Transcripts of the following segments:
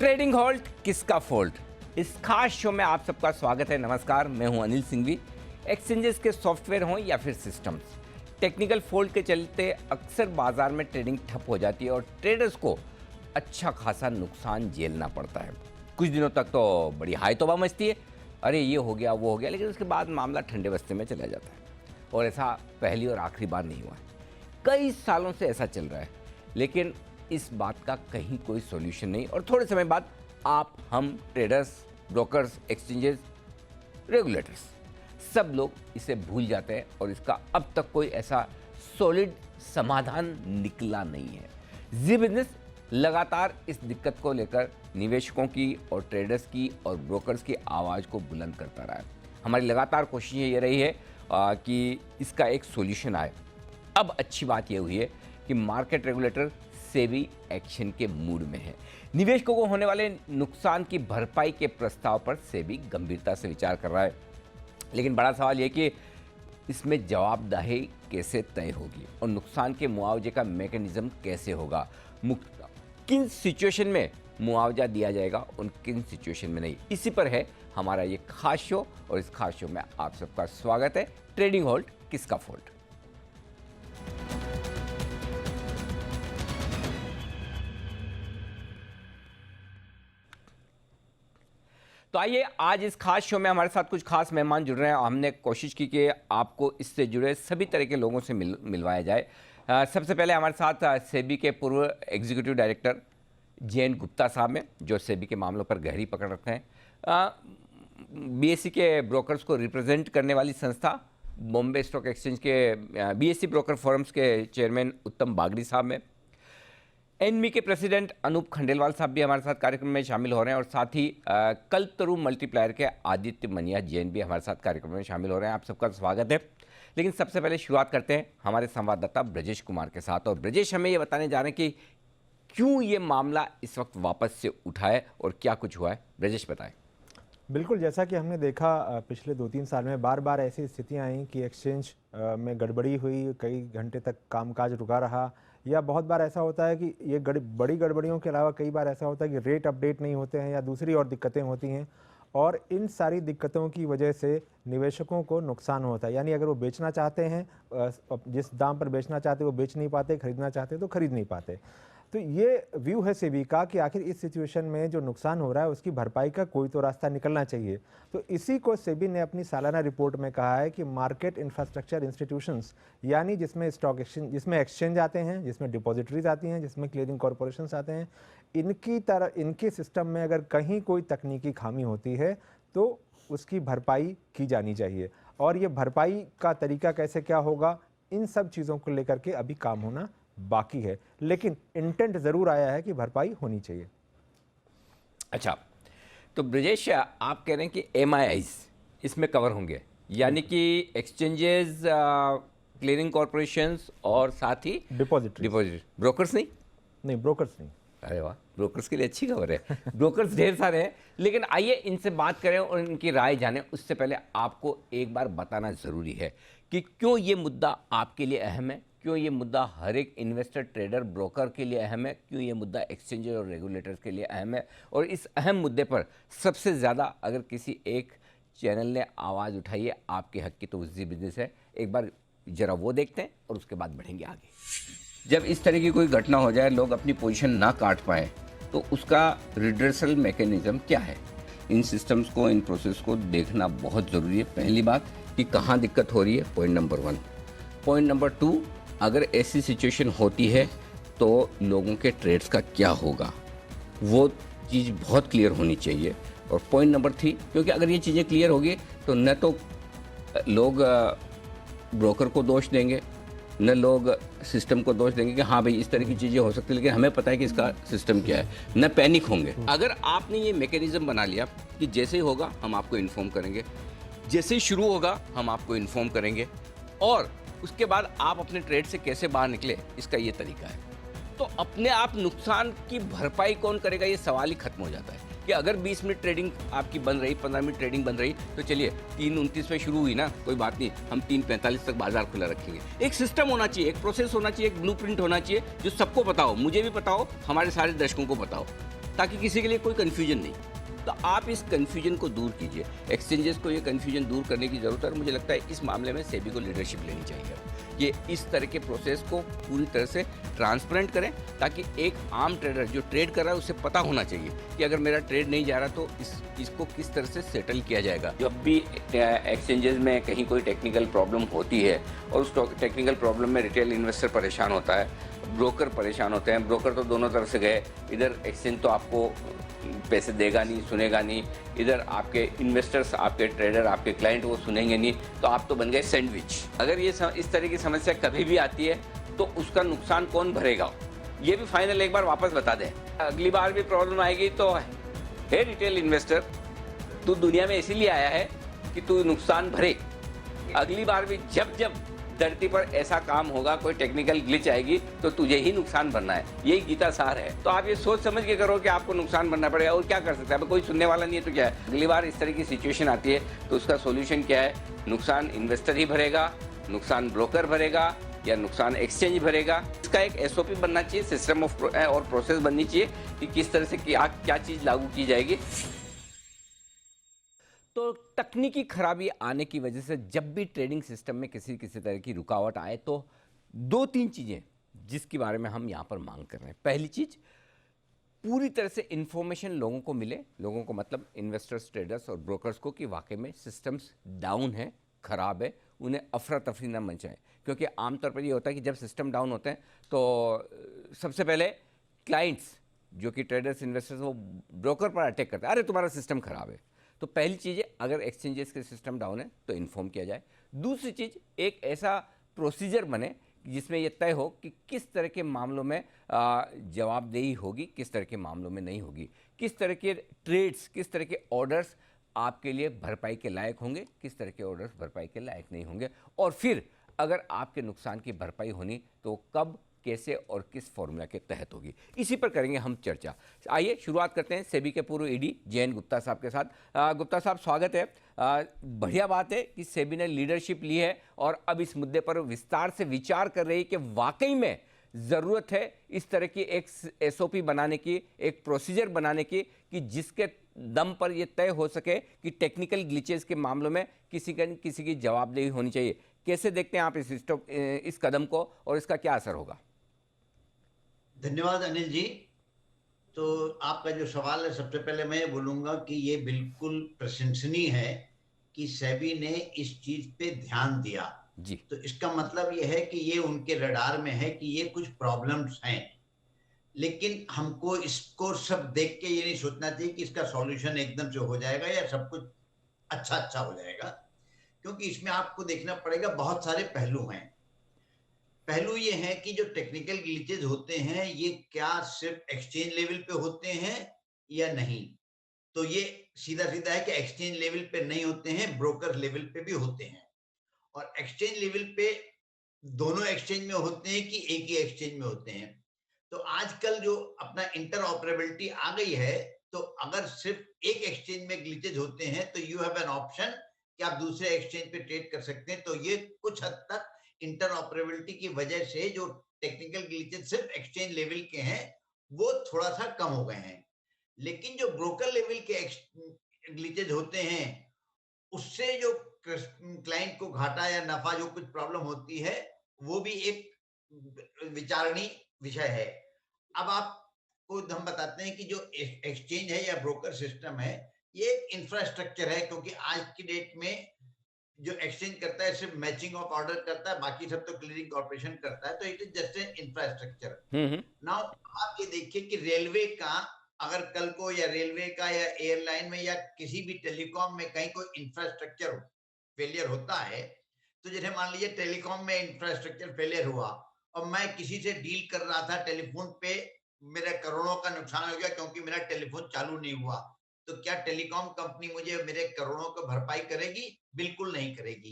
Trading halt किसका fault, इस खास शो में आप सबका स्वागत है। नमस्कार, मैं हूं अनिल सिंघवी। एक्सचेंजेस के सॉफ्टवेयर हों या फिर सिस्टम्स, टेक्निकल फॉल्ट के चलते अक्सर बाजार में ट्रेडिंग ठप हो जाती है और ट्रेडर्स को अच्छा खासा नुकसान झेलना पड़ता है। कुछ दिनों तक तो बड़ी हाई तौबा मचती है, अरे ये हो गया वो हो गया, लेकिन उसके बाद मामला ठंडे बस्ते में चला जाता है। और ऐसा पहली और आखिरी बार नहीं हुआ है, कई सालों से ऐसा चल रहा है। लेकिन इस बात का कहीं कोई सॉल्यूशन नहीं और थोड़े समय बाद आप, हम, ट्रेडर्स, ब्रोकर्स, एक्सचेंजेस, रेगुलेटर्स, सब लोग इसे भूल जाते हैं और इसका अब तक कोई ऐसा सॉलिड समाधान निकला नहीं है। जी बिजनेस लगातार इस दिक्कत को लेकर निवेशकों की और ट्रेडर्स की और ब्रोकर्स की आवाज़ को बुलंद करता रहा है। हमारी लगातार कोशिश ये रही है कि इसका एक सॉल्यूशन आए। अब अच्छी बात यह हुई है कि मार्केट रेगुलेटर सेबी एक्शन के मूड में है। निवेशकों को होने वाले नुकसान की भरपाई के प्रस्ताव पर सेबी गंभीरता से विचार कर रहा है। लेकिन बड़ा सवाल यह कि इसमें जवाबदेही कैसे तय होगी और नुकसान के मुआवजे का मैकेनिज्म कैसे होगा। किन सिचुएशन में मुआवजा दिया जाएगा और किन सिचुएशन में नहीं, इसी पर है हमारा ये खास शो। और इस खास शो में आप सबका स्वागत है। ट्रेडिंग हॉल्ट किसका फॉल्ट। तो आइए, आज इस खास शो में हमारे साथ कुछ खास मेहमान जुड़ रहे हैं। हमने कोशिश की कि आपको इससे जुड़े सभी तरह के लोगों से मिलवाया जाए। सबसे पहले हमारे साथ सेबी के पूर्व एग्जीक्यूटिव डायरेक्टर जयंत गुप्ता साहब हैं, जो सेबी के मामलों पर गहरी पकड़ रखते हैं। बीएसई के ब्रोकर्स को रिप्रेजेंट करने वाली संस्था बॉम्बे स्टॉक एक्सचेंज के बीएसई ब्रोकर फोरम्स के चेयरमैन उत्तम बागड़ी साहब हैं। एनमी के प्रेसिडेंट अनूप खंडेलवाल साहब भी हमारे साथ कार्यक्रम में शामिल हो रहे हैं और साथ ही कल्पतरू मल्टीप्लायर के आदित्य मनिया जैन भी हमारे साथ कार्यक्रम में शामिल हो रहे हैं। आप सबका स्वागत है। लेकिन सबसे पहले शुरुआत करते हैं हमारे संवाददाता ब्रजेश कुमार के साथ। और ब्रजेश हमें ये बताने जा रहे हैं कि क्यों ये मामला इस वक्त वापस से उठा है और क्या कुछ हुआ है। ब्रजेश बताएं। बिल्कुल, जैसा कि हमने देखा पिछले 2-3 साल में बार बार ऐसी स्थितियां आई कि एक्सचेंज में गड़बड़ी हुई, कई घंटे तक कामकाज रुका रहा, या बहुत बार ऐसा होता है कि ये बड़ी गड़बड़ियों के अलावा कई बार ऐसा होता है कि रेट अपडेट नहीं होते हैं या दूसरी और दिक्कतें होती हैं। और इन सारी दिक्कतों की वजह से निवेशकों को नुकसान होता है। यानी अगर वो बेचना चाहते हैं, जिस दाम पर बेचना चाहते हैं वो बेच नहीं पाते, खरीदना चाहते हैं तो खरीद नहीं पाते। तो ये व्यू है सेबी का कि आखिर इस सिचुएशन में जो नुकसान हो रहा है उसकी भरपाई का कोई तो रास्ता निकलना चाहिए। तो इसी को सेबी ने अपनी सालाना रिपोर्ट में कहा है कि मार्केट इंफ्रास्ट्रक्चर इंस्टीट्यूशंस, यानी जिसमें स्टॉक एक्सचेंज, जिसमें एक्सचेंज आते हैं, जिसमें डिपॉजिटरीज आती हैं, जिसमें क्लियरिंग कॉरपोरेशंस आते हैं, इनके सिस्टम में अगर कहीं कोई तकनीकी खामी होती है तो उसकी भरपाई की जानी चाहिए। और ये भरपाई का तरीका कैसे क्या होगा, इन सब चीज़ों को लेकर के अभी काम होना बाकी है। लेकिन इंटेंट जरूर आया है कि भरपाई होनी चाहिए। अच्छा, तो ब्रजेश आप कह रहे हैं कि एमआईआईज इसमें कवर होंगे, यानी कि एक्सचेंजेस, क्लियरिंग कॉरपोरेशंस और साथ ही डिपॉजिट। ब्रोकर्स नहीं, ब्रोकर्स नहीं। अरे वाह, ब्रोकर्स के लिए अच्छी खबर है। ब्रोकर्स ढेर सारे हैं, लेकिन आइए इनसे बात करें और इनकी राय जानें। उससे पहले आपको एक बार बताना ज़रूरी है कि क्यों ये मुद्दा आपके लिए अहम है, क्यों ये मुद्दा हर एक इन्वेस्टर, ट्रेडर, ब्रोकर के लिए अहम है, क्यों ये मुद्दा एक्सचेंजर और रेगुलेटर्स के लिए अहम है। और इस अहम मुद्दे पर सबसे ज़्यादा अगर किसी एक चैनल ने आवाज़ उठाई है आपके हक की, तो वो जी बिजनेस है। एक बार ज़रा वो देखते हैं और उसके बाद बढ़ेंगे आगे। जब इस तरह की कोई घटना हो जाए, लोग अपनी पोजीशन ना काट पाएँ, तो उसका रिड्रेसल मैकेनिज्म क्या है। इन सिस्टम्स को, इन प्रोसेस को देखना बहुत ज़रूरी है। पहली बात कि कहाँ दिक्कत हो रही है, पॉइंट नंबर 1। पॉइंट नंबर 2, अगर ऐसी सिचुएशन होती है तो लोगों के ट्रेड्स का क्या होगा, वो चीज़ बहुत क्लियर होनी चाहिए। और पॉइंट नंबर 3, क्योंकि अगर ये चीज़ें क्लियर होगी तो न तो लोग ब्रोकर को दोष देंगे, न लोग सिस्टम को दोष देंगे कि हाँ भाई इस तरह की चीज़ें हो सकती है, लेकिन हमें पता है कि इसका सिस्टम क्या है, न पैनिक होंगे। अगर आपने ये मैकेनिज्म बना लिया कि जैसे ही होगा हम आपको इन्फॉर्म करेंगे, जैसे ही शुरू होगा हम आपको इन्फॉर्म करेंगे, और उसके बाद आप अपने ट्रेड से कैसे बाहर निकले, इसका ये तरीका है, तो अपने आप नुकसान की भरपाई कौन करेगा, ये सवाल ही खत्म हो जाता है। कि अगर 20 मिनट ट्रेडिंग आपकी बंद रही, 15 मिनट ट्रेडिंग बंद रही, तो चलिए 3:29 पे शुरू हुई ना, कोई बात नहीं, हम 3:45 तक बाजार खुला रखेंगे। एक सिस्टम होना चाहिए, एक प्रोसेस होना चाहिए, एक ब्लूप्रिंट होना चाहिए जो सबको पता हो, मुझे भी पता हो, हमारे सारे दर्शकों को पता हो। ताकि किसी के लिए कोई कन्फ्यूजन नहीं। तो आप इस कन्फ्यूजन को दूर कीजिए, एक्सचेंजेस को ये कन्फ्यूजन दूर करने की ज़रूरत है और मुझे लगता है इस मामले में सेबी को लीडरशिप लेनी चाहिए। ये इस तरह के प्रोसेस को पूरी तरह से ट्रांसपेरेंट करें ताकि एक आम ट्रेडर जो ट्रेड कर रहा है उसे पता होना चाहिए कि अगर मेरा ट्रेड नहीं जा रहा तो इसको किस तरह से सेटल किया जाएगा। जब भी एक्सचेंजेस में कहीं कोई टेक्निकल प्रॉब्लम होती है और उस टेक्निकल प्रॉब्लम में रिटेल इन्वेस्टर परेशान होता है, ब्रोकर परेशान होते हैं। ब्रोकर तो दोनों तरफ से गए, इधर एक्सचेंज तो आपको पैसे देगा नहीं, सुनेगा नहीं, इधर आपके इन्वेस्टर्स, आपके ट्रेडर, आपके क्लाइंट वो सुनेंगे नहीं, तो आप तो बन गए सैंडविच। अगर ये इस तरह की समस्या कभी भी आती है तो उसका नुकसान कौन भरेगा, ये भी फाइनल एक बार वापस बता दें। अगली बार भी प्रॉब्लम आएगी तो हे रिटेल इन्वेस्टर, तू दुनिया में इसीलिए आया है कि तू नुकसान भरे। अगली बार भी जब जब धरती पर ऐसा काम होगा, कोई टेक्निकल ग्लिच आएगी तो तुझे ही नुकसान भरना है। यही गीता सार है। तो आप ये सोच समझ के करो कि आपको नुकसान भरना पड़ेगा और क्या कर सकते हैं। अब कोई सुनने वाला नहीं है तो क्या है। अगली बार इस तरह की सिचुएशन आती है तो उसका सोल्यूशन क्या है? नुकसान इन्वेस्टर ही भरेगा, नुकसान ब्रोकर भरेगा या नुकसान एक्सचेंज भरेगा। इसका एक एसओपी बनना चाहिए, सिस्टम ऑफ और प्रोसेस बननी चाहिए कि किस तरह से क्या चीज़ लागू की जाएगी। तो तकनीकी खराबी आने की वजह से जब भी ट्रेडिंग सिस्टम में किसी तरह की रुकावट आए तो 2-3 चीज़ें जिसके बारे में हम यहाँ पर मांग कर रहे हैं। पहली चीज़, पूरी तरह से इंफॉर्मेशन लोगों को मिले, लोगों को मतलब इन्वेस्टर्स, ट्रेडर्स और ब्रोकर्स को, कि वाकई में सिस्टम्स डाउन है, ख़राब है, उन्हें अफरा तफरी न मचाएं। क्योंकि आमतौर पर ये होता है कि जब सिस्टम डाउन होते हैं तो सबसे पहले क्लाइंट्स जो कि ट्रेडर्स, इन्वेस्टर्स, वो ब्रोकर पर अटैक करते हैं, अरे तुम्हारा सिस्टम ख़राब है। तो पहली चीज़ है, अगर एक्सचेंजेस के सिस्टम डाउन है तो इन्फॉर्म किया जाए। दूसरी चीज़, एक ऐसा प्रोसीजर बने जिसमें यह तय हो कि किस तरह के मामलों में जवाबदेही होगी, किस तरह के मामलों में नहीं होगी, किस तरह के ट्रेड्स, किस तरह के ऑर्डर्स आपके लिए भरपाई के लायक होंगे, किस तरह के ऑर्डर्स भरपाई के लायक नहीं होंगे, और फिर अगर आपके नुकसान की भरपाई होनी तो कब, कैसे और किस फॉर्मूला के तहत होगी। इसी पर करेंगे हम चर्चा। आइए शुरुआत करते हैं सेबी के पूर्व ईडी जयंत गुप्ता साहब के साथ। गुप्ता साहब, स्वागत है। बढ़िया बात है कि सेबी ने लीडरशिप ली है और अब इस मुद्दे पर विस्तार से विचार कर रही है कि वाकई में ज़रूरत है इस तरह की एक एसओपी बनाने की, एक प्रोसीजर बनाने की, कि जिसके दम पर यह तय हो सके कि टेक्निकल ग्लिचेस के मामलों में किसी की जवाबदेही होनी चाहिए। कैसे देखते हैं आप इस कदम को और इसका क्या असर होगा? धन्यवाद अनिल जी। तो आपका जो सवाल है, सबसे पहले मैं बोलूंगा कि ये बिल्कुल प्रशंसनीय है कि सेबी ने इस चीज पे ध्यान दिया जी। तो इसका मतलब ये है कि ये उनके रडार में है कि ये कुछ प्रॉब्लम्स हैं, लेकिन हमको इसको सब देख के ये नहीं सोचना चाहिए कि इसका सॉल्यूशन एकदम से हो जाएगा या सब कुछ अच्छा हो जाएगा, क्योंकि इसमें आपको देखना पड़ेगा, बहुत सारे पहलू हैं। पहलू ये है कि जो टेक्निकल ग्लिचेज होते हैं ये क्या सिर्फ एक्सचेंज लेवल पे होते हैं या नहीं। तो ये सीधा सीधा है कि एक्सचेंज लेवल पे नहीं होते हैं, ब्रोकर लेवल पे भी होते हैं। और एक्सचेंज लेवल पे दोनों एक्सचेंज में होते हैं कि एक ही एक्सचेंज में होते हैं। तो आजकल जो अपना इंटर ऑपरेबिलिटी आ गई है, तो अगर सिर्फ एक एक्सचेंज में ग्लिचेज होते हैं तो यू हैव एन ऑप्शन कि आप दूसरे एक्सचेंज पे ट्रेड कर सकते हैं। तो ये कुछ हद तक इंटर ऑपरेबिलिटी की वजह से जो टेक्निकल ग्लिचेज सिर्फ एक्सचेंज लेवल के हैं वो थोड़ा सा कम हो गए हैं। लेकिन जो ब्रोकर लेवल के ग्लिचेज होते हैं उससे जो क्लाइंट को घाटा या नफा, जो कुछ प्रॉब्लम होती है, वो भी एक विचारणीय विषय है। अब आपको हम बताते हैं कि जो एक्सचेंज है या ब्रोकर सिस्टम है ये एक इंफ्रास्ट्रक्चर है, क्योंकि आज की डेट में जो एक्सचेंज करता है सिर्फ मैचिंग ऑफ ऑर्डर करता है, बाकी सब तो क्लियरिंग कॉर्पोरेशन करता है। तो it is just an infrastructure. Now आप ये देखिए कि रेलवे का, अगर कल को या रेलवे का या एयरलाइन में या किसी भी टेलीकॉम में कहीं कोई इंफ्रास्ट्रक्चर फेलियर होता है, तो जैसे मान लीजिए टेलीकॉम में इंफ्रास्ट्रक्चर फेलियर हुआ और मैं किसी से डील कर रहा था टेलीफोन पे, मेरा करोड़ों का नुकसान हो गया क्योंकि मेरा टेलीफोन चालू नहीं हुआ, तो क्या टेलीकॉम कंपनी मुझे मेरे करोड़ों का भरपाई करेगी? बिल्कुल नहीं करेगी,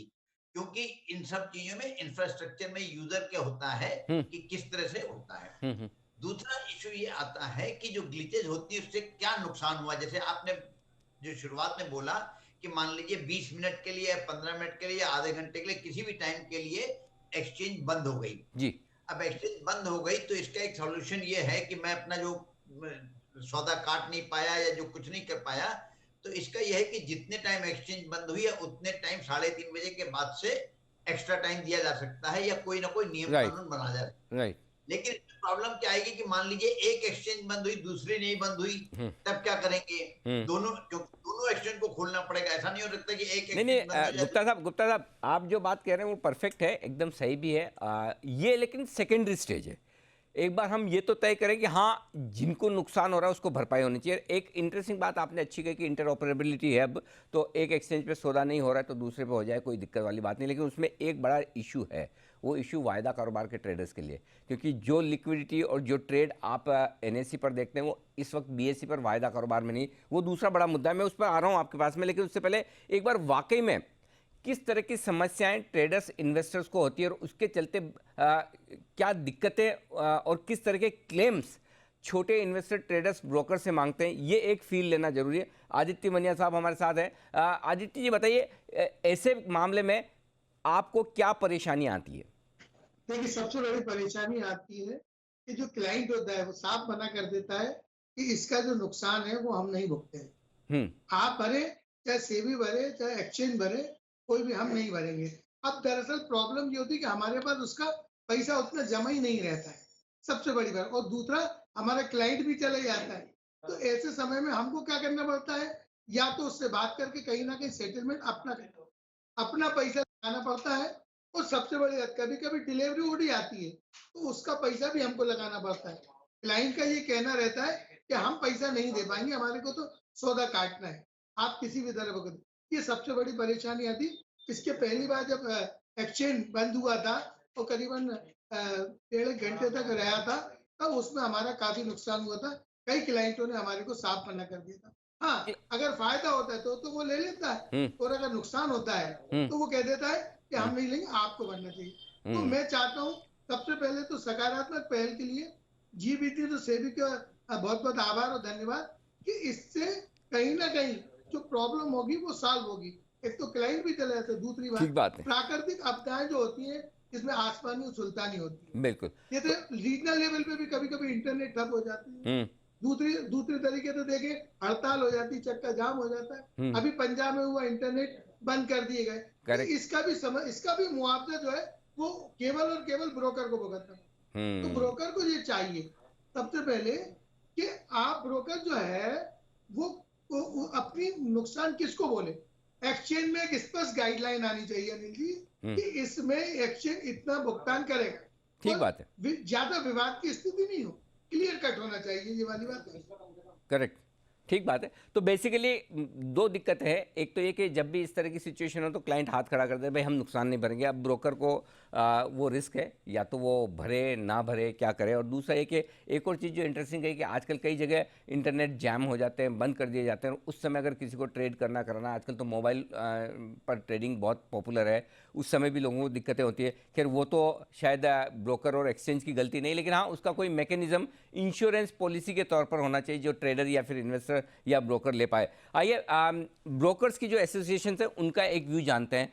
क्योंकि इन सब चीजों में इंफ्रास्ट्रक्चर में यूजर क्या होता है कि किस तरह से होता है। दूसरा इशू ये आता है कि जो ग्लिचेज होती है उससे क्या नुकसान हुआ। जैसे आपने जो शुरुआत में बोला कि मान लीजिए 20 मिनट के लिए या 15 मिनट के लिए या आधे घंटे के लिए, किसी भी टाइम के लिए एक्सचेंज बंद हो गई जी। अब एक्सचेंज बंद हो गई तो इसका एक सॉल्यूशन ये है कि मैं अपना जो सौदा काट नहीं पाया या जो कुछ नहीं कर पाया, तो इसका यह है कि जितने टाइम एक्सचेंज बंद हुई है उतने टाइम 3:30 बजे के बाद से एक्स्ट्रा टाइम दिया जा सकता है या कोई ना कोई नियम राइट, कानून बना जा सकता है। राइट। लेकिन प्रॉब्लम क्या आएगी कि मान लीजिए एक एक्सचेंज बंद हुई, दूसरी नहीं बंद हुई, हुँ, तब क्या करेंगे? हुँ। दोनों एक्सचेंज को खोलना पड़ेगा। ऐसा नहीं हो सकता कि एक नहीं, नहीं, एक्सचेंज बंद हो जाए। गुप्ता साहब, आप जो बात कह रहे हैं वो परफेक्ट है, एकदम सही भी है। ये लेकिन सेकेंडरी स्टेज है। एक बार हम ये तो तय करें कि हाँ, जिनको नुकसान हो रहा है उसको भरपाई होनी चाहिए। एक इंटरेस्टिंग बात आपने अच्छी कही कि इंटरऑपरेबिलिटी है अब, तो एक एक्सचेंज पे सौदा नहीं हो रहा है तो दूसरे पे हो जाए, कोई दिक्कत वाली बात नहीं। लेकिन उसमें एक बड़ा इशू है, वो इशू वायदा कारोबार के ट्रेडर्स के लिए, क्योंकि जो लिक्विडिटी और जो ट्रेड आप एनएससी पर देखते हैं वो इस वक्त बीएससी पर वायदा कारोबार में नहीं, वो दूसरा बड़ा मुद्दा है। मैं उस पर आ रहा हूँ आपके पास में, लेकिन उससे पहले एक बार वाकई में किस तरह की समस्याएं ट्रेडर्स इन्वेस्टर्स को होती है और उसके चलते क्या दिक्कतें और किस तरह के क्लेम्स छोटे इन्वेस्टर ट्रेडर्स ब्रोकर से मांगते हैं, ये एक फील लेना जरूरी है। आदित्य मनिया साहब हमारे साथ हैं। आदित्य जी बताइए, ऐसे मामले में आपको क्या परेशानी आती है? देखिए, सबसे बड़ी परेशानी आती है कि जो क्लाइंट होता है वो साफ मना कर देता है कि इसका जो नुकसान है वो हम नहीं भुगते हैं। हम्म। आप भरे, चाहे सेबी भरे, चाहे एक्सचेंज भरे, कोई भी, हम नहीं भरेंगे। अब दरअसल प्रॉब्लम ये होती है कि हमारे पास उसका पैसा उतना जमा ही नहीं रहता है, सबसे बड़ी बात। और दूसरा, हमारा क्लाइंट भी चले जाता है। तो ऐसे समय में हमको क्या करना पड़ता है? या तो उससे बात करके कहीं ना कहीं सेटलमेंट अपना पैसा लगाना पड़ता है। और सबसे बड़ी बात, कभी कभी डिलीवरी उड़ी आती है तो उसका पैसा भी हमको लगाना पड़ता है। क्लाइंट का ये कहना रहता है कि हम पैसा नहीं दे पाएंगे, हमारे को तो सौदा काटना है, आप किसी भी तरह का। ये सबसे बड़ी परेशानी आती। इसके पहली बार जब एक्सचेंज बंद हुआ था और करीबन 1.5 घंटे तक रहा था, तब उसमें हमारा काफी नुकसान हुआ था। कई क्लाइंटों ने हमारे को साफ मना कर दिया था। हाँ, अगर फायदा होता है तो वो ले लेता है, हम्म। और अगर नुकसान होता है हम्म। तो वो कह देता है कि हम्म। हम नहीं लेंगे, आपको बनना चाहिए। तो हम्म। मैं चाहता हूँ सबसे पहले तो सकारात्मक पहल के लिए जीबीटी तो सेबी का बहुत बहुत आभार और धन्यवाद कि इससे कहीं ना कहीं जो प्रॉब्लम होगी वो सॉल्व होगी। एक तो क्लाइंट भी चले जाते, दूसरी ठीक बात बात है। प्राकृतिक आपदाएं जो होती है इसमें आसमानी और सुल्तानी होती है। बिल्कुल। ये तो तो रीजनल लेवल पे भी कभी कभी इंटरनेट ठप हो जाती है। हम्म। दूसरी दूसरी तरीके से देखें, हड़ताल हो जाती है, चक्का जाम हो जाता है। हम्म। अभी पंजाब में हुआ, इंटरनेट बंद कर दिए गए। तो करेक्ट। इसका भी मुआवजा जो है वो केवल और केवल ब्रोकर को भुगतना है। तो हम्म। ब्रोकर को ये चाहिए सबसे पहले कि आप ब्रोकर जो है वो, वो अपनी नुकसान किसको बोले। एक्सचेंज में एक स्पष्ट गाइडलाइन आनी चाहिए अनिल जी हम्म। कि इसमें एक्सचेंज इतना भुगतान करेगा ठीक और बात है। ज्यादा विवाद की स्थिति नहीं हो, क्लियर कट होना चाहिए, ये वाली बात है। करेक्ट। ठीक बात है। तो बेसिकली दो दिक्कत है। एक तो ये कि जब भी इस तरह की सिचुएशन हो तो क्लाइंट हाथ खड़ा कर दे, भाई हम नुकसान नहीं भरेंगे। अब ब्रोकर को वो रिस्क है, या तो वो भरे ना भरे, क्या करे। और दूसरा ये कि एक और चीज़ जो इंटरेस्टिंग है कि आजकल कई जगह इंटरनेट जैम हो जाते हैं, बंद कर दिए जाते हैं। उस समय अगर किसी को ट्रेड करना कराना, आजकल तो मोबाइल पर ट्रेडिंग बहुत पॉपुलर है, उस समय भी लोगों को दिक्कतें होती है। खैर वो तो शायद ब्रोकर और एक्सचेंज की गलती नहीं, लेकिन हाँ उसका कोई मैकेनिज्म इंश्योरेंस पॉलिसी के तौर पर होना चाहिए जो ट्रेडर या फिर इन्वेस्टर या ब्रोकर ले पाए। आइए ब्रोकर्स की जो एसोसिएशन है उनका एक व्यू जानते हैं।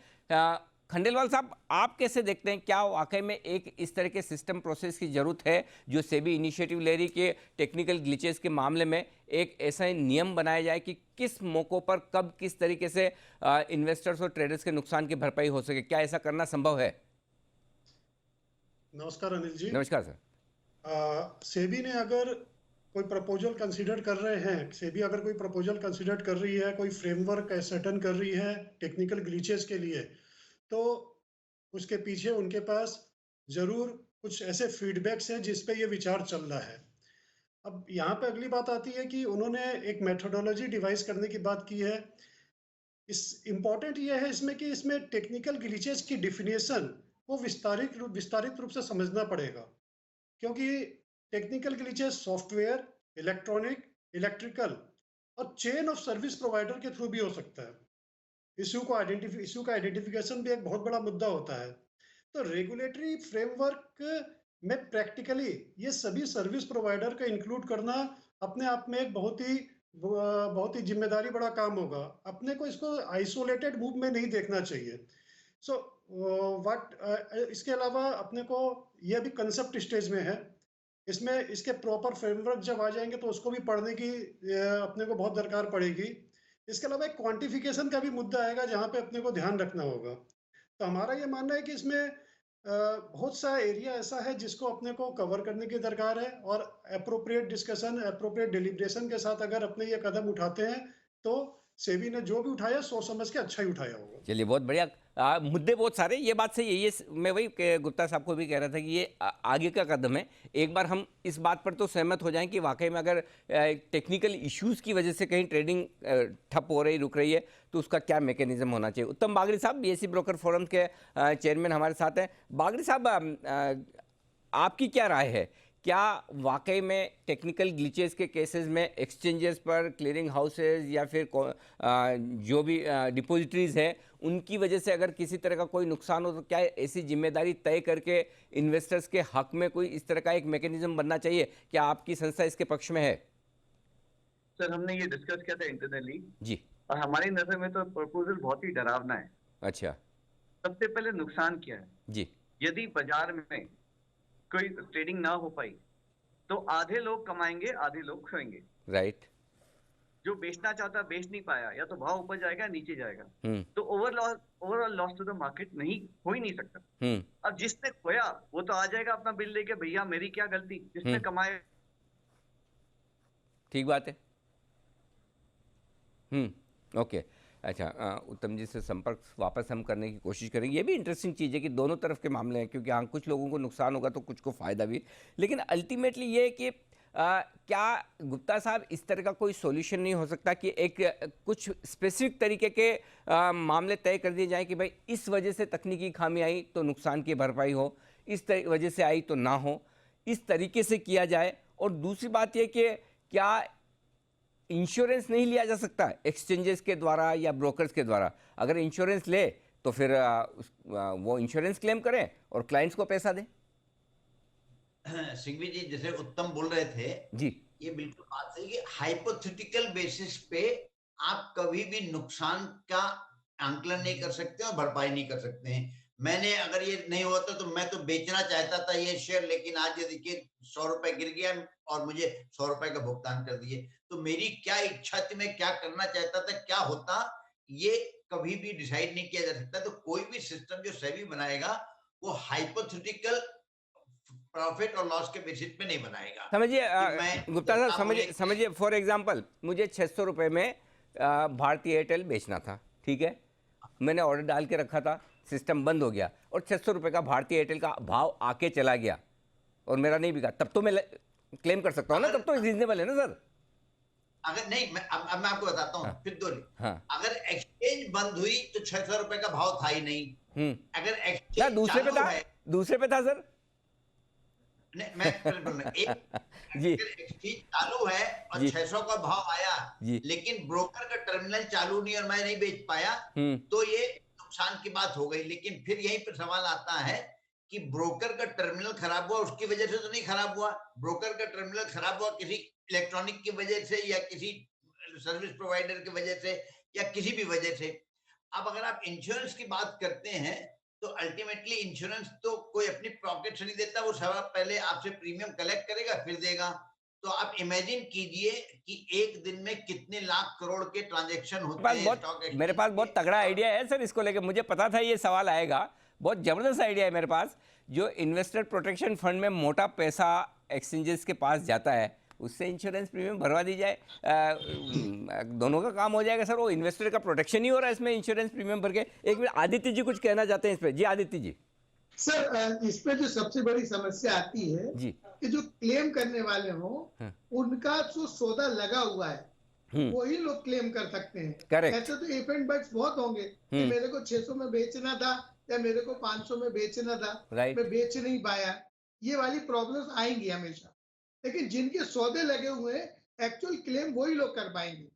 खंडेलवाल साहब, आप कैसे देखते हैं, क्या वाकई में एक इस तरह के सिस्टम प्रोसेस की जरूरत है जो सेबी इनिशिएटिव ले रही कि टेक्निकल ग्लिचेस के मामले में एक ऐसा नियम बनाया जाए कि किस मौकों पर कब किस तरीके से इन्वेस्टर्स और ट्रेडर्स के नुकसान की भरपाई हो सके? क्या ऐसा करना संभव है? नमस्कार अनिल जी। नमस्कार सर। सेबी ने अगर कोई प्रपोजल कंसीडर कर रहे हैं, सेबी अगर कोई प्रपोजल कंसीडर कर रही है, कोई फ्रेमवर्क सर्टन कर रही है टेक्निकल ग्लिचेस के लिए, तो उसके पीछे उनके पास जरूर कुछ ऐसे फीडबैक्स हैं जिस पे ये विचार चल रहा है। अब यहाँ पे अगली बात आती है कि उन्होंने एक मेथोडोलॉजी डिवाइस करने की बात की है। इस इम्पॉर्टेंट ये है इसमें कि इसमें टेक्निकल ग्लिचेस की डिफिनेशन वो विस्तारित रूप से समझना पड़ेगा, क्योंकि technical glitches software, electronic, electrical और चेन ऑफ सर्विस प्रोवाइडर के थ्रू भी हो सकता है। इशू का आइडेंटिफिकेशन भी एक बहुत बड़ा मुद्दा होता है। तो रेगुलेटरी फ्रेमवर्क में प्रैक्टिकली ये सभी सर्विस प्रोवाइडर का इंक्लूड करना अपने आप में एक बहुत ही जिम्मेदारी बड़ा काम होगा। अपने को इसको आइसोलेटेड मूव में नहीं देखना चाहिए। सो इसके अलावा अपने को ये अभी कंसेप्ट स्टेज में है। इसमें इसके प्रॉपर फ्रेमवर्क जब आ जाएंगे तो उसको भी पढ़ने की अपने को बहुत दरकार पड़ेगी। इसके अलावा एक क्वांटिफिकेशन का भी मुद्दा आएगा जहाँ पे अपने को ध्यान रखना होगा। तो हमारा ये मानना है कि इसमें बहुत सा एरिया ऐसा है जिसको अपने को कवर करने की दरकार है, और अप्रोप्रिएट डिस्कशन, अप्रोप्रिएट डिलिब्रेशन के साथ अगर अपने ये कदम उठाते हैं तो सेबी ने जो भी उठाया सोच समझ के अच्छा ही उठाया होगा। चलिए, बहुत बढ़िया। मुद्दे बहुत सारे, ये बात सही है। ये मैं वही गुप्ता साहब को भी कह रहा था कि ये आगे का कदम है। एक बार हम इस बात पर तो सहमत हो जाएं कि वाकई में अगर टेक्निकल इश्यूज़ की वजह से कहीं ट्रेडिंग ठप हो रही, रुक रही है, तो उसका क्या मैकेनिज्म होना चाहिए। उत्तम बागड़ी साहब, बीएसई ब्रोकर फोरम के चेयरमैन हमारे साथ हैं। बागड़ी साहब, आपकी क्या राय है? क्या वाकई में टेक्निकल ग्लिचेस के केसेस में एक्सचेंजेस पर, क्लियरिंग हाउसेज या फिर जो भी डिपॉजिटरीज हैं, उनकी वजह से अगर किसी तरह का कोई नुकसान हो तो क्या ऐसी जिम्मेदारी तय करके इन्वेस्टर्स के हक में कोई इस तरह का एक मैकेनिज्म बनना चाहिए? क्या आपकी संस्था इसके पक्ष में है? सर, हमने ये डिस्कस किया था इंटरनली जी। और हमारी नजर में तो प्रपोजल बहुत ही डरावना है। अच्छा। सबसे पहले नुकसान क्या है जी। यदि बाजार में कोई ट्रेडिंग ना हो पाई तो आधे लोग कमाएंगे, आधे लोग खोएंगे। राइट। जो बेचना चाहता बेच नहीं पाया, या तो भाव ऊपर जाएगा नीचे जाएगा, तो overall loss to the market नहीं हो ही नहीं सकता। अब जिसने खोया वो तो आ जाएगा अपना बिल लेके, भैया मेरी क्या गलती, जिसने कमाया। ठीक बात है। ओके। अच्छा, उत्तम जी से संपर्क वापस हम करने की कोशिश करेंगे। ये भी इंटरेस्टिंग चीज़ है कि दोनों तरफ के मामले हैं, क्योंकि हाँ, कुछ लोगों को नुकसान होगा तो कुछ को फ़ायदा भी। लेकिन अल्टीमेटली ये है कि क्या गुप्ता साहब इस तरह का कोई सॉल्यूशन नहीं हो सकता कि एक कुछ स्पेसिफिक तरीके के मामले तय कर दिए जाएं कि भाई इस वजह से तकनीकी खामी आई तो नुकसान की भरपाई हो, इस वजह से आई तो ना हो, इस तरीके से किया जाए। और दूसरी बात यह कि क्या इंश्योरेंस नहीं लिया जा सकता एक्सचेंजेस के द्वारा या ब्रोकर्स के द्वारा? अगर इंश्योरेंस ले तो फिर वो इंश्योरेंस क्लेम करें और क्लाइंट्स को पैसा दें। सिंघवी जी, जैसे उत्तम बोल रहे थे जी, ये बिल्कुल बात सही है। हाइपोथेटिकल बेसिस पे आप कभी भी नुकसान का आंकलन नहीं कर सकते और भरपाई नहीं कर सकते हैं। मैंने अगर ये नहीं होता तो मैं तो बेचना चाहता था ये शेयर, लेकिन आज ये देखिए 100 रुपए गिर गया और मुझे 100 रुपए का भुगतान कर दिए। तो मेरी क्या इच्छा थी, मैं क्या करना चाहता था, क्या होता, ये कभी भी डिसाइड नहीं किया जा सकता। तो कोई भी सिस्टम जो सेबी बनाएगा वो हाइपोथेटिकल प्रॉफिट और लॉस के बेसिस पे नहीं बनाएगा। समझिए गुप्ता साहब, समझिए फॉर एग्जांपल मुझे 600 रुपये में भारतीय एयरटेल बेचना था, ठीक है। मैंने ऑर्डर डाल के रखा था, सिस्टम बंद हो गया और 600 रुपये का भारतीय एयरटेल का भाव आके चला गया और मेरा नहीं बिका, तब तो मैं क्लेम कर सकता हूँ ना? तब तो रीजनेबल है ना सर? अगर नहीं, अब मैं आपको बताता हूँ। हाँ, फिर दो हाँ। अगर एक्सचेंज बंद हुई तो 600 रुपए का भाव था ही नहीं। अगर ना एक्सचेंज दूसरे पे था, दूसरे पे था सर। नहीं, मैं जी, अगर एक्सचेंज चालू है और 600 का भाव आया लेकिन ब्रोकर का टर्मिनल चालू नहीं और मैं नहीं बेच पाया, तो ये नुकसान की बात हो गई। लेकिन फिर यहीं पर सवाल आता है कि ब्रोकर का टर्मिनल खराब हुआ उसकी वजह से तो नहीं खराब हुआ। ब्रोकर का टर्मिनल खराब हुआ किसी इलेक्ट्रॉनिक की वजह से या किसी सर्विस प्रोवाइडर की वजह से या किसी भी वजह से। अब अगर आप इंश्योरेंस की बात करते हैं तो अल्टीमेटली इंश्योरेंस तो कोई अपनी पॉकेट से नहीं देता, वो सब पहले आपसे प्रीमियम कलेक्ट करेगा फिर देगा। तो आप इमेजिन कीजिए कि एक दिन में कितने लाख करोड़ के ट्रांजैक्शन होते हैं। मेरे पास बहुत तगड़ा आइडिया है सर इसको लेकर, मुझे पता था ये सवाल आएगा। बहुत जबरदस्त आइडिया है मेरे पास। जो इन्वेस्टर प्रोटेक्शन फंड में मोटा पैसा एक्सचेंजेस के पास जाता है उससे इंश्योरेंस प्रीमियम भरवा दी जाए, दोनों का काम हो जाएगा सर। वो इन्वेस्टर का प्रोटेक्शन ही हो रहा है इसमें इंश्योरेंस प्रीमियम भर के। एक मिनट, आदित्य जी कुछ कहना चाहते हैं इस पे। जी आदित्य जी। सर, इसमें जो सबसे बड़ी समस्या आती है जी, कि जो क्लेम करने वाले हो उनका जो सौदा लगा हुआ है वही लोग क्लेम कर सकते हैं। करेक्ट। ऐसे तो इफ एंड बट्स बहुत होंगे कि मेरे को 600 में बेचना था या मेरे को 500 में बेचना था, मैं बेच नहीं पाया, ये वाली प्रॉब्लम्स आएंगी हमेशा। लेकिन जिनके सौदे लगे हुए हैं एक्चुअल क्लेम वही लोग कर पाएंगे।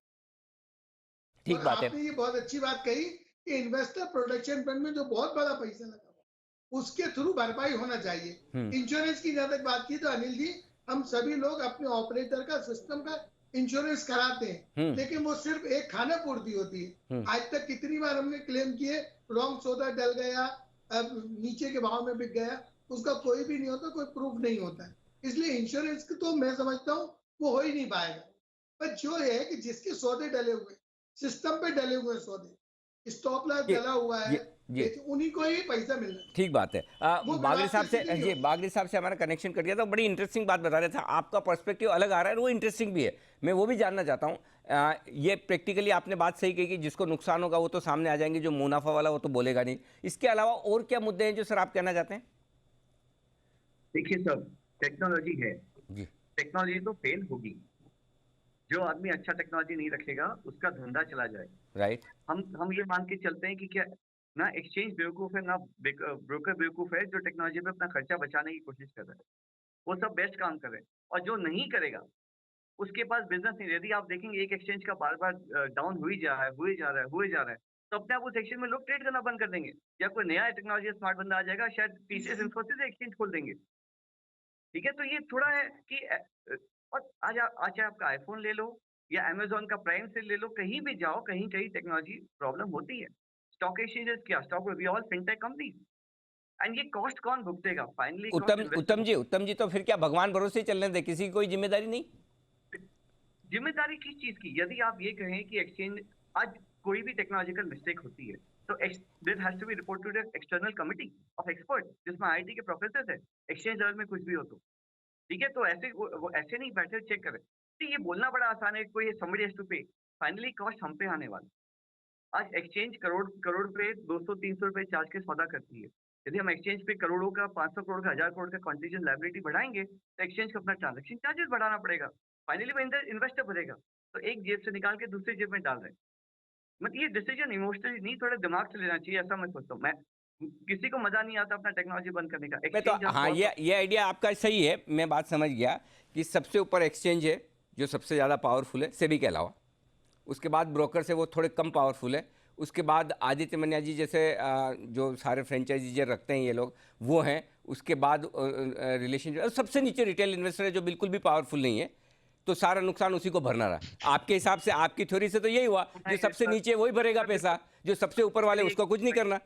ठीक बात है। आपने ये बहुत अच्छी बात कही कि इन्वेस्टर प्रोटेक्शन फंड में जो बहुत बड़ा पैसा लगा हुआ उसके थ्रू भरपाई होना चाहिए। इंश्योरेंस की जहां तक बात की तो अनिल जी, हम सभी लोग अपने ऑपरेटर का सिस्टम का इंश्योरेंस कराते हैं, लेकिन वो सिर्फ एक खाना पूर्ति होती है। आज तक कितनी बार हमने क्लेम किए, रॉन्ग सौदा डल गया, अब नीचे के भाव में बिक गया, उसका कोई भी नहीं होता, कोई प्रूफ नहीं होता है। इसलिए इंश्योरेंस की तो मैं समझता हूँ वो हो ही नहीं पाएगा। पर जो है कि जिसके सौदे डले हुए, सिस्टम पे डले हुए सौदे, स्टॉप लॉस ये डला हुआ है, ये उन्हीं को ही पैसा मिलना चाहिए। ठीक बात है। वो बागड़ी विवाद साहब की से स्थिति नहीं जी, होगी। बागड़ी साहब से हमारा कनेक्शन कट गया था, बड़ी इंटरेस्टिंग बात बता रहे थे। आपका पर्सपेक्टिव अलग आ रहा है और वो इंटरेस्टिंग भी है, मैं वो भी जानना चाहता हूँ। ये प्रैक्टिकली आपने बात सही कही कि जिसको नुकसान होगा वो तो सामने आ जाएंगे, जो मुनाफा वाला वो तो बोलेगा नहीं। इसके अलावा और क्या मुद्दे हैं जो सर आप कहना चाहते हैं? देखिए सर, टेक्नोलॉजी है, जी, टेक्नोलॉजी तो फेल होगी। जो आदमी अच्छा टेक्नोलॉजी नहीं रखेगा उसका धंधा चला जाएगा। राइट। हम ये मान के चलते हैं कि क्या ना एक्सचेंज बेवकूफ है ना ब्रोकर बेवकूफ है जो टेक्नोलॉजी पे अपना खर्चा बचाने की कोशिश कर रहा है। वो सब बेस्ट काम कर रहे हैं, और जो नहीं करेगा उसके पास बिजनेस नहीं। यदि आप देखेंगे एक एक्सचेंज का बार बार डाउन हुई जा रहा है, हुए जा रहा है, हुए जा रहा है, तो अपने आप उस एक्सचेंज में लोग ट्रेड करना बंद कर देंगे, या कोई नया टेक्नोलॉजी स्मार्ट बंदा आ जाएगा, शायद टीसीएस इंफोसिस एक्सचेंज खोल देंगे। ठीक है, तो ये थोड़ा है कि और आज चाहे आपका आईफोन ले लो या अमेजोन का प्राइम से ले लो, कहीं भी जाओ कहीं कहीं टेक्नोलॉजी प्रॉब्लम होती है। स्टॉक एक्सचेंजेस क्या, stock we all fintech company, and ये कॉस्ट कौन भुगतेगा? फाइनली उत्तम जी, तो फिर क्या भगवान भरोसे ही चलने दे, किसी की कोई जिम्मेदारी नहीं? जिम्मेदारी किस चीज की? यदि आप ये कहें कि एक्सचेंज आज कोई भी टेक्नोलॉजिकल मिस्टेक होती है तो this has to be reported to external committee of expert, जिसमें आईटी के प्रोफेसर है। एक्सचेंज लेवल में कुछ भी हो तो ठीक है, तो ऐसे वो ऐसे नहीं बैठे चेक करें। तो ये बोलना बड़ा आसान है, कोई समबडी हैज टू पे, फाइनली कॉस्ट हम पे आने वाला। आज एक्सचेंज करोड़ करोड़ पे 200-300 रुपए चार्ज के सौदा करती है। यदि हम एक्सचेंज पे करोड़ों का, 500 करोड़ का, 1000 करोड़ का कॉन्टिजेंट लायबिलिटी बढ़ाएंगे तो एक्सचेंज को अपना ट्रांजैक्शन चार्जेस बढ़ाना पड़ेगा। फाइनली वो इन्वेस्टर भरेगा, तो एक जेब से निकाल के दूसरी जेब में डाल रहे हैं। मतलब ये डिसीजन इमोशनली नहीं, थोड़ा दिमाग से लेना चाहिए, ऐसा मैं सोचता हूँ। मैं किसी को मजा नहीं आता अपना टेक्नोलॉजी बंद करने का। मैं तो हाँ, ये आइडिया आपका सही है, मैं बात समझ गया कि सबसे ऊपर एक्सचेंज है जो सबसे ज़्यादा पावरफुल है सेबी के अलावा, उसके बाद ब्रोकर से वो थोड़े कम पावरफुल है, उसके बाद आदित्य मन्या जी जैसे जो सारे फ्रेंचाइजी रखते हैं ये लोग वो हैं, उसके बाद रिलेशन, सबसे नीचे रिटेल इन्वेस्टर है जो बिल्कुल भी पावरफुल नहीं है, तो सारा नुकसान उसी को भरना रहा। आपके हिसाब से, आपकी थ्योरी से तो यही हुआ, जो सबसे नीचे वही भरेगा पैसा, जो सबसे ऊपर वाले उसको कुछ नहीं करना।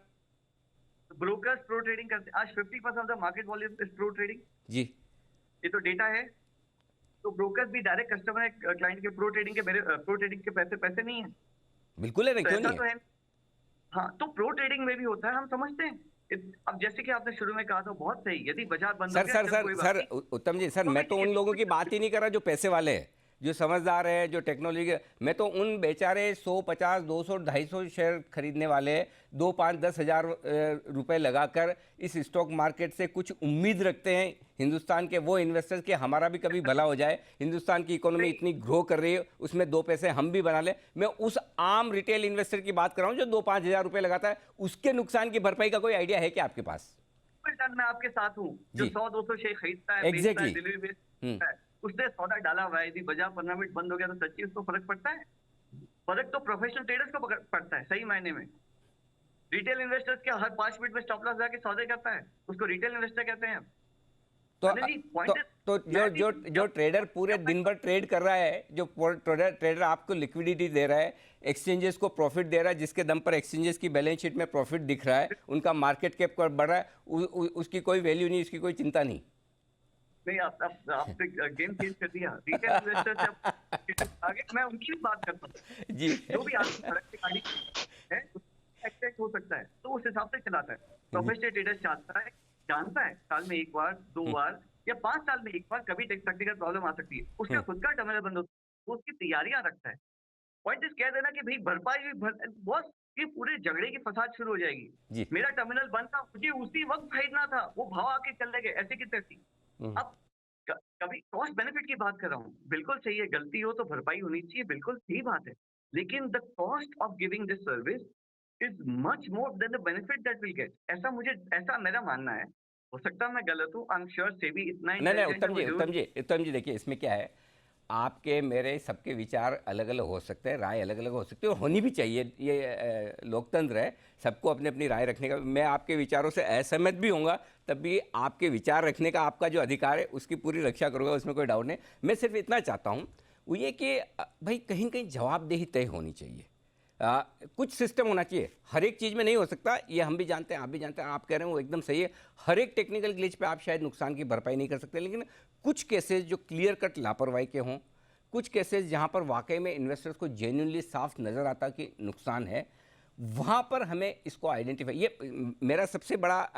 ब्रोकर्स प्रो ट्रेडिंग करते हैं, आज 50% off the market volume is pro trading. जी, ये तो डेटा है। तो ब्रोकर्स भी डायरेक्ट कस्टमर है क्लाइंट के, प्रो ट्रेडिंग के पैसे नहीं है। बिल्कुल है ना, तो क्यों ऐसा नहीं तो है? है। हाँ, तो प्रो ट्रेडिंग में भी होता है, हम समझते हैं। अब जैसे कि आपने शुरू में कहा था, बहुत सही, यदि बाजार बंद हो गया चल कोई बात सर नहीं। उत्तम जी, सर मैं तो उन लोगों की बात ही नहीं कर रहा जो पैसे वाले हैं, जो समझदार है, जो टेक्नोलॉजी के, मैं तो उन बेचारे 100, 50, 200, 250 शेयर खरीदने वाले 2, 5, 10 हज़ार रुपए लगाकर इस स्टॉक मार्केट से कुछ उम्मीद रखते हैं हिंदुस्तान के वो इन्वेस्टर्स के, हमारा भी कभी भला हो जाए, हिंदुस्तान की इकोनॉमी इतनी ग्रो कर रही है, उसमें 2 पैसे हम भी बना लें। मैं उस आम रिटेल इन्वेस्टर की बात कर रहा हूँ जो 2-5 हज़ार रुपये लगाता है, उसके नुकसान की भरपाई का कोई आइडिया है क्या आपके पास? मैं आपके साथ हूँ, जो जी। 100-200 शेयर खरीदता है, बेचता है, Exactly. डिलीवरी बेचता है, उसने सौदा डाला हुआ है, यदि बाजार 15 मिनट बंद हो गया तो सच्ची उसको फर्क पड़ता है? फर्क तो प्रोफेशनल ट्रेडर्स को पड़ता है सही मायने में। रिटेल इन्वेस्टर्स क्या हर 5 मिनट में स्टॉप लॉस जाके सौदे करता है, उसको रिटेल इन्वेस्टर कहते हैं। जो ट्रेडर पूरे दिन भर ट्रेड कर रहा है, जो ट्रेडर आपको लिक्विडिटी दे रहा है, एक्सचेंजेस को प्रॉफिट दे रहा है, जिसके दम पर एक्सचेंजेस की बैलेंस शीट में प्रॉफिट दिख रहा है, उनका मार्केट कैप बढ़ रहा है, उसकी कोई वैल्यू नहीं, उसकी कोई चिंता नहीं। नहीं, आपने गेम चेंज कर दिया। रिटेल इन्वेस्टर से आगे मैं उनकी भी बात करता हूँ जी, जो भी आदमी सड़क पे गाड़ी है एक्सेस हो सकता है तो उस हिसाब से चलाता है। प्रोफेशनल ट्रेडर चाहता है, जानता है साल में 1 बार 2 बार या 5 साल में 1 बार कभी टेक्निकल प्रॉब्लम आ सकती है, उसका खुद का टर्मिनल बंद होता है, वो उसकी तैयारियां रखता है। पॉइंट इस कह देना कि भाई भरपाई भी बहुत, ये पूरे झगड़े की फसाद शुरू हो जाएगी। मेरा टर्मिनल बंद था, मुझे उसी वक्त खरीदना था, वो भाव आके चले गए, ऐसे की तैसी। अब कभी कॉस्ट बेनिफिट की बात कर रहा हूँ, बिल्कुल सही है, गलती हो तो भरपाई होनी चाहिए, बिल्कुल सही बात है, लेकिन the cost of giving this service is much more than the benefit that will get. ऐसा मेरा मानना है, हो सकता है मैं गलत हूँ, आई एम श्योर सेबी इतना ही नहीं, उत्तम जी देखिए, इसमें क्या है, आपके मेरे सबके विचार अलग अलग हो सकते हैं, राय अलग अलग हो सकती है, और होनी भी चाहिए, ये लोकतंत्र है, सबको अपनी अपनी राय रखने का। मैं आपके विचारों से असहमत भी होऊंगा, तब भी आपके विचार रखने का आपका जो अधिकार है उसकी पूरी रक्षा करूँगा, उसमें कोई डाउट नहीं। मैं सिर्फ इतना चाहता हूँ वो ये कि भाई कहीं कहीं जवाबदेही तय होनी चाहिए। कुछ सिस्टम होना चाहिए, हर एक चीज़ में नहीं हो सकता, ये हम भी जानते हैं, आप भी जानते हैं, आप कह रहे हैं वो एकदम सही है। हर एक टेक्निकल ग्लिच पे आप शायद नुकसान की भरपाई नहीं कर सकते, लेकिन कुछ केसेस जो क्लियर कट लापरवाही के हों, कुछ केसेस जहाँ पर वाकई में इन्वेस्टर्स को जेन्युइनली साफ नज़र आता कि नुकसान है, वहाँ पर हमें इसको आइडेंटिफाई, ये मेरा सबसे बड़ा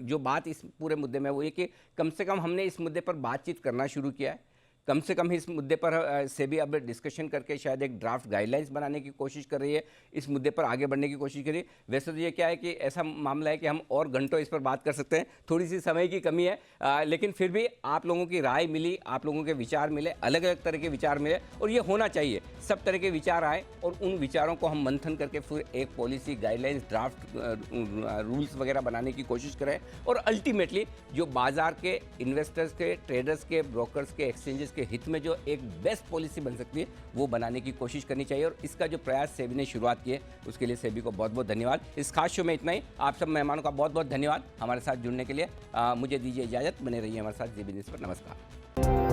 जो बात इस पूरे मुद्दे में वो ये कि कम से कम हमने इस मुद्दे पर बातचीत करना शुरू किया है, कम से कम इस मुद्दे पर सेबी अब डिस्कशन करके शायद एक ड्राफ्ट गाइडलाइंस बनाने की कोशिश कर रही है, इस मुद्दे पर आगे बढ़ने की कोशिश कर रही है। वैसे तो ये क्या है कि ऐसा मामला है कि हम और घंटों इस पर बात कर सकते हैं, थोड़ी सी समय की कमी है, लेकिन फिर भी आप लोगों की राय मिली, आप लोगों के विचार मिले, अलग अलग तरह के विचार मिले, और ये होना चाहिए, सब तरह के विचार आए और उन विचारों को हम मंथन करके फिर एक पॉलिसी गाइडलाइंस ड्राफ्ट रूल्स वगैरह बनाने की कोशिश करें, और अल्टीमेटली जो बाजार के इन्वेस्टर्स के, ट्रेडर्स के, ब्रोकर्स के, एक्सचेंजेस के हित में जो एक बेस्ट पॉलिसी बन सकती है वो बनाने की कोशिश करनी चाहिए। और इसका जो प्रयास सेबी ने शुरुआत की है उसके लिए सेबी को बहुत बहुत धन्यवाद। इस खास शो में इतना ही, आप सब मेहमानों का बहुत बहुत धन्यवाद हमारे साथ जुड़ने के लिए। मुझे दीजिए इजाजत, बने रहिए हमारे साथ जी बिजनेस पर। नमस्कार।